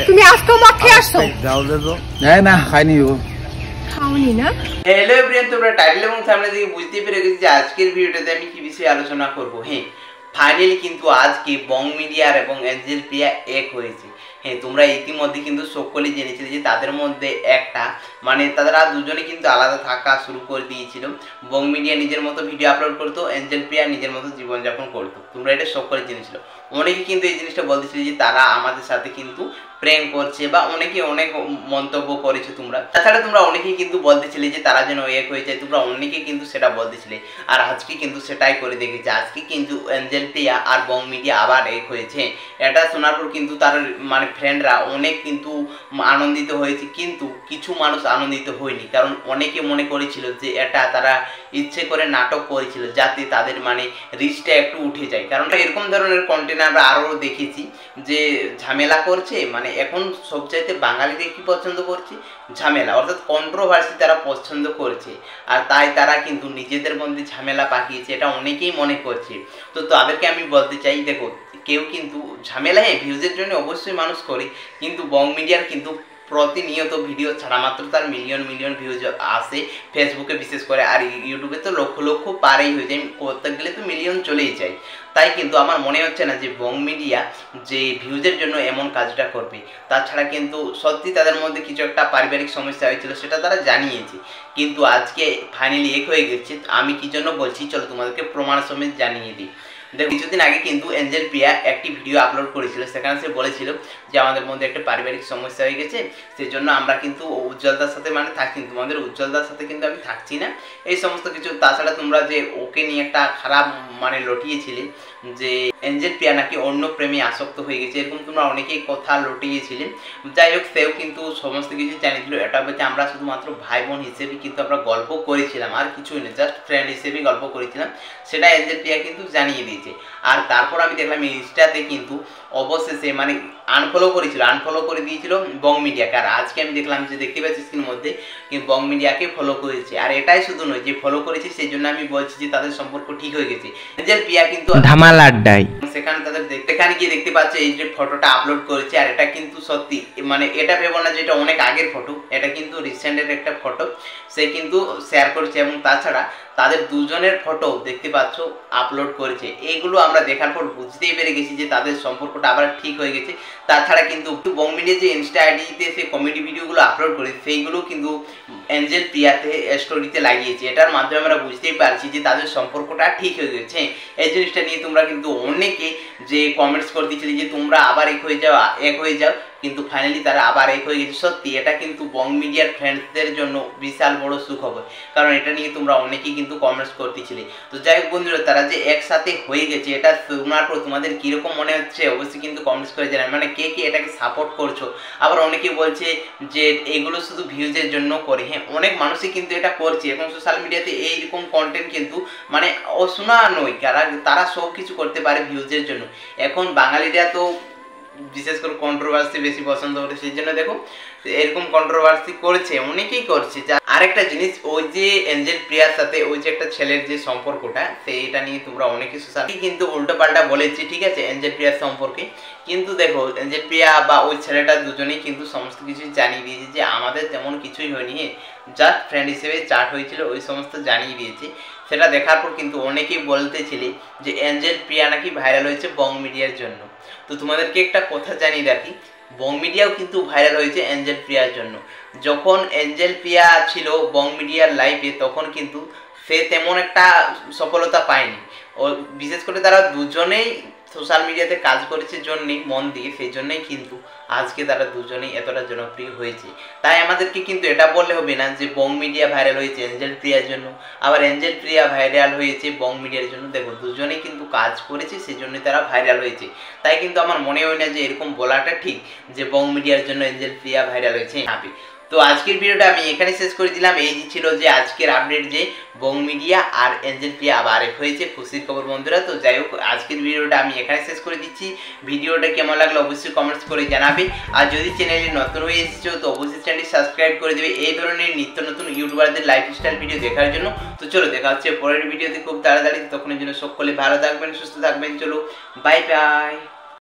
তুমি আজকেও মদ খেয়ে আসছো? না খাইনি ও খাওনি না। হ্যালো এভরিওয়ান, তোমরা টাইটেল এবং থাম্বনেল দেখে বুঝতে পেরে গেছি যে আজকের ভিডিওটাতে আমি কি বিষয়ে আলোচনা করব। হ্যাঁ, ফাইনালি কিন্তু আজকে বং মিডিয়ার এবং এঞ্জেল প্রিয়া এক হয়েছে। হ্যাঁ, তোমরা ইতিমধ্যে কিন্তু সকলেই জেনেছিলে যে তাদের মধ্যে একটা তারা দুজনে কিন্তু আলাদা থাকা শুরু করে দিয়েছিল। বং মিডিয়া নিজের মতো ভিডিও আপলোড করতো, এঞ্জেল প্রিয়া নিজের মতো জীবনযাপন করতো। তোমরা এটা সকলে জেনেছিল। অনেকে কিন্তু এই জিনিসটা বলতেছিল যে তারা আমাদের সাথে কিন্তু প্র্যাঙ্ক করছে বা অনেকে অনেক মন্তব্য করেছো তোমরা। তাছাড়া তোমরা অনেকেই কিন্তু বলতেছিলে যে তারা যেন এক হয়ে যায়, তোমরা অনেকে কিন্তু সেটা বলতেছিলে। আর আজকে কিন্তু সেটাই করে দেখেছে। আজকে কিন্তু এঞ্জেল প্রিয়া আর বং মিডিয়া আবার এক হয়েছে। এটা শোনার পর কিন্তু তার ফ্রেন্ডরা অনেক কিন্তু আনন্দিত হয়েছে, কিন্তু কিছু মানুষ আনন্দিত হয়নি। কারণ অনেকে মনে করেছিল যে এটা তারা ইচ্ছে করে নাটক করেছিল যাতে তাদের রিচটা একটু উঠে যায়। কারণ এরকম ধরনের কন্টেন্ট আমরা আরও দেখেছি যে ঝামেলা করছে। এখন সবচাইতে বাঙালিদের কি পছন্দ করছে? ঝামেলা, অর্থাৎ কন্ট্রোভার্সি তারা পছন্দ করছে। আর তাই তারা কিন্তু নিজেদের মধ্যে ঝামেলা পাকিয়েছে, এটা অনেকেই মনে করছে। তো তাদেরকে আমি বলতে চাই, দেখো কেউ কিন্তু ঝামেলা ভিউজের জন্য অবশ্যই মানুষ করে, কিন্তু বং মিডিয়ার কিন্তু প্রতিনিয়ত ভিডিও ছাড়া মাত্র তার মিলিয়ন মিলিয়ন ভিউজ আসে, ফেসবুকে বিশেষ করে। আর ইউটিউবে তো লক্ষ লক্ষ পারেই হয়ে যায়, করতে গেলে তো মিলিয়ন চলেই যায়। তাই কিন্তু আমার মনে হচ্ছে না যে বং মিডিয়া যে ভিউজের জন্য এমন কাজটা করবে। তাছাড়া কিন্তু সত্যি তাদের মধ্যে কিছু একটা পারিবারিক সমস্যা হয়েছিল, সেটা তারা জানিয়েছে। কিন্তু আজকে ফাইনালি এক হয়ে গেছে। আমি কি জন্য বলছি চলো তোমাদেরকে প্রমাণ সমেত জানিয়ে দিই। দেখো, কিছুদিন আগে কিন্তু এঞ্জেল প্রিয়া একটি ভিডিও আপলোড করেছিল। সেখানে সে বলেছিল যে আমাদের মধ্যে একটা পারিবারিক সমস্যা হয়ে গেছে, সেই জন্য আমরা কিন্তু উজ্জ্বলদার সাথে থাকছি, তোমাদের উজ্জ্বলদার সাথে কিন্তু আমি থাকছি না, এই সমস্ত কিছু। তাছাড়া তোমরা যে ওকে নিয়ে একটা খারাপ লটিয়েছিলে যে এঞ্জেল প্রিয়া নাকি অন্য প্রেমে আসক্ত হয়ে গেছে, এরকম তোমরা অনেকেই কথা লটিয়েছিলে। যাই হোক, সেও কিন্তু সমস্ত কিছু জানিয়েছিল। এটা হচ্ছে আমরা শুধুমাত্র ভাই বোন হিসেবে কিন্তু আমরা গল্প করেছিলাম, আর কিছুই না, জাস্ট ফ্রেন্ড হিসেবেই গল্প করেছিলাম। সেটা এঞ্জেল প্রিয়া কিন্তু জানিয়ে দিয়েছে। আর তারপর আমি দেখলাম ইনস্টাতে কিন্তু অবশেষে আনফলো করেছিল, আনফলো করে দিয়েছিল বং মিডিয়াকে। আর আজকে আমি দেখলাম যে দেখতে পাচ্ছি স্ক্রিনের মধ্যে কিন্তু বং মিডিয়াকে ফলো করেছে। আর এটাই শুধু নয় যে ফলো করেছে সেই জন্য আমি বলছি যে তাদের সম্পর্ক ঠিক হয়ে গেছে। এঞ্জেল প্রিয়া কিন্তু ধামাল আড্ডায় সেখানে সেখানে গিয়ে দেখতে পাচ্ছে এই যে ফটোটা আপলোড করেছে। আর এটা কিন্তু সত্যি, এটা ভেবো না যে এটা অনেক আগের ফটো, এটা কিন্তু রিসেন্টের একটা ফটো সে কিন্তু শেয়ার করেছে। এবং তাছাড়া তাদের দুজনের ফটো দেখতে পাচ্ছ আপলোড করেছে। এগুলো আমরা দেখার পর বুঝতেই পেরে গেছি যে তাদের সম্পর্কটা আবার ঠিক হয়ে গেছে। তাছাড়া কিন্তু বং মিডিয়া যে ইনস্টা আইডিতে সে কমেডি ভিডিওগুলো আপলোড করে সেইগুলো কিন্তু এঞ্জেল প্রিয়াতে স্টোরিতে লাগিয়েছে। এটার মাধ্যমে আমরা বুঝতেই পারছি যে তাদের সম্পর্কটা ঠিক হয়ে গেছে। এই জিনিসটা নিয়ে তোমরা কিন্তু অনেকে যে কমেন্টস করে দিয়েছিলে যে তোমরা আবার এক হয়ে যাও, কিন্তু ফাইনালি তারা আবার এক হয়ে গেছে। সত্যি এটা কিন্তু বং মিডিয়ার ফ্রেন্ডসদের জন্য বিশাল বড় সুখবর, কারণ এটা নিয়ে তোমরা অনেকেই কিন্তু কমেন্টস করতেছিলে। তো যাই হোক বন্ধুরা, তারা যে একসাথে হয়ে গেছে এটা শোনার পর তোমাদের কীরকম মনে হচ্ছে অবশ্যই কিন্তু কমেন্টস করে জানান। কে কে এটাকে সাপোর্ট করছো। আবার অনেকে বলছে যে এগুলো শুধু ভিউজের জন্য করে। হ্যাঁ, অনেক মানুষই কিন্তু এটা করছে। এখন সোশ্যাল মিডিয়াতে এইরকম কন্টেন্ট কিন্তু অশোনা নয়, তারা সব কিছু করতে পারে ভিউজের জন্য। এখন বাঙালিরা তো বিশেষ করে কন্ট্রোভার্সি বেশি পছন্দ করে, সেই জন্য দেখো এরকম কন্ট্রোভার্সি করেছে, অনেকেই করছে। আরেকটা জিনিস, ওই যে এঞ্জেল প্রিয়ার সাথে ওই যে একটা ছেলের যে সম্পর্কটা, সেইটা নিয়ে তোমরা অনেকে সোশ্যাল কিন্তু উল্টো পাল্টা বলেছে, ঠিক আছে, এঞ্জেল প্রিয়ার সম্পর্কে। কিন্তু দেখো এঞ্জেল প্রিয়া বা ওই ছেলেটা দুজনেই কিন্তু সমস্ত কিছু জানিয়ে দিয়েছে যে আমাদের তেমন কিছুই হয়নি, জাস্ট ফ্রেন্ড হিসেবে চাট হয়েছিল, ওই সমস্ত জানিয়ে দিয়েছে। সেটা দেখার পর কিন্তু অনেকেই বলতেছিলে যে এঞ্জেল প্রিয়া নাকি ভাইরাল হয়েছে বং মিডিয়ার জন্য। তো তোমাদেরকে একটা কথা জানিয়ে রাখি, বং মিডিয়াও কিন্তু ভাইরাল হয়েছে এঞ্জেল প্রিয়ার জন্য। যখন এঞ্জেল প্রিয়া ছিল বং মিডিয়ার লাইফে তখন কিন্তু সে তেমন একটা সফলতা পায়নি। ও বিশেষ করে তারা দুজনেই সোশ্যাল মিডিয়াতে কাজ করেছে জন্যই মন দিয়ে, সেই জন্যই কিন্তু আজকে তারা দুজনেই এতটা জনপ্রিয় হয়েছে। তাই আমাদেরকে কিন্তু এটা বললে হবে না যে বং মিডিয়া ভাইরাল হয়েছে এঞ্জেল প্রিয়ার জন্য, আবার এঞ্জেল প্রিয়া ভাইরাল হয়েছে বং মিডিয়ার জন্য। দেখো দুজনেই কিন্তু কাজ করেছে, সেই জন্যই তারা ভাইরাল হয়েছে। তাই কিন্তু আমার মনে হয় না যে এরকম বলাটা ঠিক যে বং মিডিয়ার জন্য এঞ্জেল প্রিয়া ভাইরাল হয়েছে। তো আজকের ভিডিওটা আমি এখানে শেষ করে দিলাম। এই ছিল যে আজকের আপডেট যে বং মিডিয়া আর এঞ্জেল প্রিয়া আবার এক হয়েছে, খুশির খবর বন্ধুরা। তো যাই হোক আজকের ভিডিওটা আমি এখানে শেষ করে দিচ্ছি। ভিডিওটা কেমন লাগলো অবশ্যই কমেন্টস করে জানাবে। আর যদি চ্যানেলে নতুন হয়ে এসেছো তো অবশ্যই চ্যানেলটি সাবস্ক্রাইব করে দেবে এই ধরনের নিত্য নতুন ইউটিউবারদের লাইফস্টাইল ভিডিও দেখার জন্য। তো চলো দেখা হচ্ছে পরের ভিডিওতে খুব তাড়াতাড়ি, তখনের জন্য সকলে ভালো থাকবেন, সুস্থ থাকবেন। চলো বাই বাই।